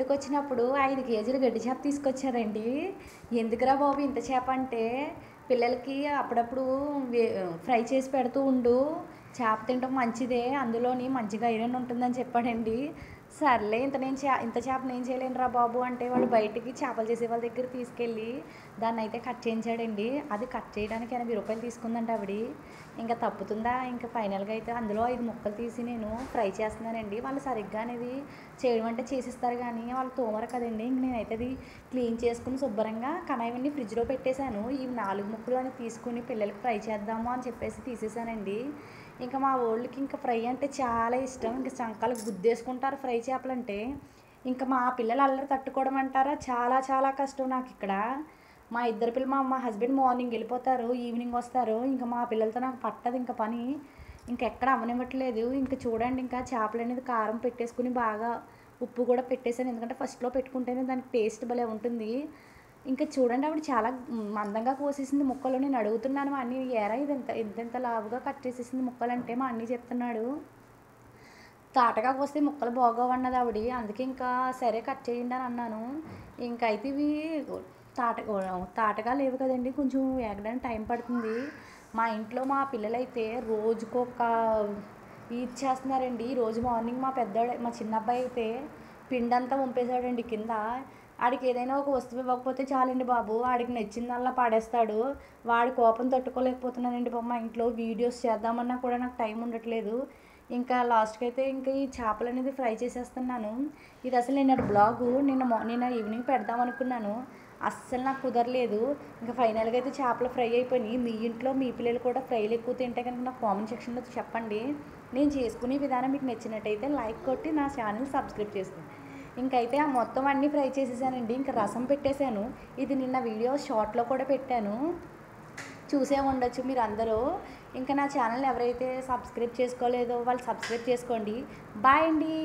ఇంటికొచ్చినప్పుడు 5 కేజీలు గడ్డి చేప తీసుకొచ్చారండి. ఎందుకురా బాబు ఇంత చేప అంటే, పిల్లలకి అప్పుడప్పుడు ఫ్రై చేసి పెడుతూ ఉండు. చేప తినటం మంచిదే. అందులోని మంచిగా ఐరన్ ఉంటుందని చెప్పాడండి. సర్లే ఇంత చేపని ఏం చేయలేనురా బాబు అంటే వాళ్ళు బయటికి చేపలు చేసే వాళ్ళ దగ్గర తీసుకెళ్ళి దాన్నయితే కట్ చేయించాడండి. అది కట్ చేయడానికి రూ. 80 తీసుకుందంట ఆవిడ. ఇంకా తప్పుతుందా? ఇంకా ఫైనల్‌గా అయితే అందులో 5 ముక్కలు తీసి నేను ఫ్రై చేస్తున్నానండి. వాళ్ళు సరిగ్గా అనేది చేయడం అంటే చేసిస్తారు కానీ వాళ్ళు తోమరు కదండీ. ఇంక నేనైతే అది క్లీన్ చేసుకుని శుభ్రంగా కడాయివన్నీ ఫ్రిడ్జ్‌లో పెట్టేశాను. ఈ 4 ముక్కలు అని తీసుకుని పిల్లలకి ఫ్రై చేద్దాము అని చెప్పేసి తీసేసానండి. ఇంకా మా వోళ్ళకి ఇంకా ఫ్రై అంటే చాలా ఇష్టం. ఇంక చంకాలకు గుద్దేసుకుంటారు ఫ్రై చేపలంటే. ఇంకా మా పిల్లలు అల్లరి తట్టుకోవడం అంటారా చాలా చాలా కష్టం నాకిక్కడ. మా ఇద్దరు పిల్లలు మా హస్బెండ్ మార్నింగ్ వెళ్ళిపోతారు, ఈవినింగ్ వస్తారు. ఇంకా మా పిల్లలతో నాకు పట్టదు ఇంకా పని. ఇంకెక్కడ అవ్వనివ్వట్లేదు. ఇంకా చూడండి ఇంకా చేపలనేది కారం పెట్టేసుకుని బాగా ఉప్పు కూడా పెట్టేసాను. ఎందుకంటే ఫస్ట్‌లో పెట్టుకుంటేనే దానికి టేస్ట్ భలే ఉంటుంది. ఇంకా చూడండి ఆవిడ చాలా మందంగా కోసేసింది ముక్కలు. నేను అడుగుతున్నాను మా అన్నయ్యని, "ఏరా ఇది ఇంతింత లావుగా కట్ చేసేసింది ముక్కలంటే" మా అన్నయ్య చెప్తున్నాడు. తాటగా కోస్తే ముక్కలు బాగోవన్నది ఆవిడ. అందుకే ఇంకా సరే కట్ చేయండి అని అన్నాను. ఇంకా అయితే ఇవి తాట తాటగా లేవు కదండీ, కొంచెం వేగడానికి టైం పడుతుంది. మా ఇంట్లో మా పిల్లలైతే రోజుకొక ఈద్ చేస్తున్నారండి. ఈరోజు మార్నింగ్ మా చిన్నబ్బాయి అయితే పిండంతా వంపేశాడండి కింద. ఆడికి ఏదైనా ఒక వస్తువు ఇవ్వకపోతే చాలండి బాబు, ఆడికి నచ్చిందల్లా పాడేస్తాడు. వాడి కోపం తట్టుకోలేకపోతున్నానండి బాబు. మా ఇంట్లో వీడియోస్ చేద్దామన్నా కూడా నాకు టైం ఉండట్లేదు. ఇంకా లాస్ట్‌కి అయితే ఇంకా ఈ చేపలు అనేది ఫ్రై చేసేస్తున్నాను. ఇది అసలు నిన్నటి బ్లాగు నిన్న ఈవినింగ్ పెడదాం అనుకున్నాను. అస్సలు నాకు కుదరలేదు. ఇంకా ఫైనల్‌గా అయితే చేపలు ఫ్రై అయిపోయినాయి. మీ ఇంట్లో మీ పిల్లలు కూడా ఫ్రైలు ఎక్కువ తింటే కనుక నాకు కామెంట్ సెక్షన్‌లో చెప్పండి. నేను చేసుకునే విధానం మీకు నచ్చినట్టయితే లైక్ కొట్టి నా ఛానల్ సబ్స్క్రైబ్ చేసుకోండి. ఇంకైతే ఆ మొత్తం అన్నీ ఫ్రై చేసేసానండి. ఇంకా రసం పెట్టేశాను. ఇది నిన్న వీడియో షార్ట్‌లో కూడా పెట్టాను. చూసే ఉండొచ్చు మీరందరూ. ఇంకా నా ఛానల్ ఎవరైతే సబ్స్క్రైబ్ చేసుకోలేదో వాళ్ళు సబ్స్క్రైబ్ చేసుకోండి. బాయ్ అండి.